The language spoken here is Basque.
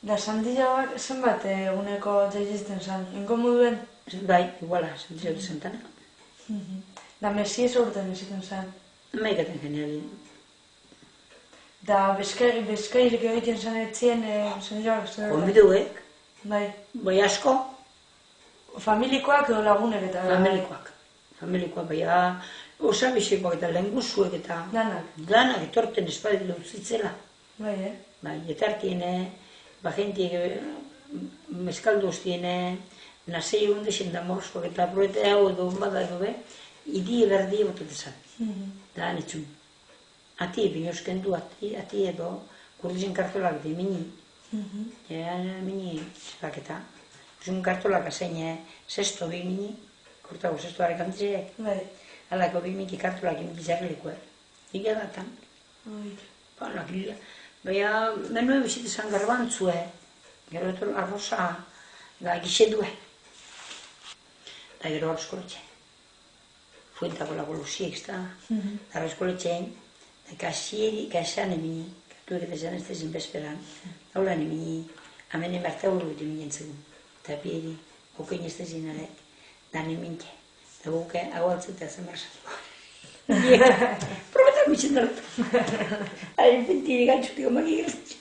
Da Santillabak zenbat eguneko jaizizten zan? Enko moduen? Bai, iguala, Santillabak zentana. Da Mesies urten iziten zan? Maikaten geniali. Da bezkairik egiten zan etzien Santillabak zer? Gonbiduek, Bai. bai asko, Familikoak edo lagunek eta? Familikoak, bai, osabixekoak eta lenguzuek eta... Danak etorten espadile utzitzela. Bai, Bai, etartiene, jentiek meskaldu hostiene, nasei hundexen da morskoak eta proete hau edo bada edo be, idi eberdi botetezan. Da anitxun. Ati binosken du, ati edo kurdizen kartolak di mini. Mini zebaketa. Kurdizen kartolak azein sesto bi mini, kurtago sesto harek antzirek. Alako bi mini kartolak inbizarlikoa. Ika datan. Panak lila. Baina, menue bizitezan garbantzue, gero etor arroza, da gixedue. Da gero arroskoletxe. Fuentako lako luziek, da arroskoletxein, da kaxan emini, katuek eta zan ez tezin bezperan, haulan emini, amen emarta hori dut eminen zegoen. Eta pieri, gokein ez tezin arek, da nemintxe. Da goke, hau altzetea zen barzatu. Probetak mitxen dut. Hain pentiri gantzutik omaki gertzik.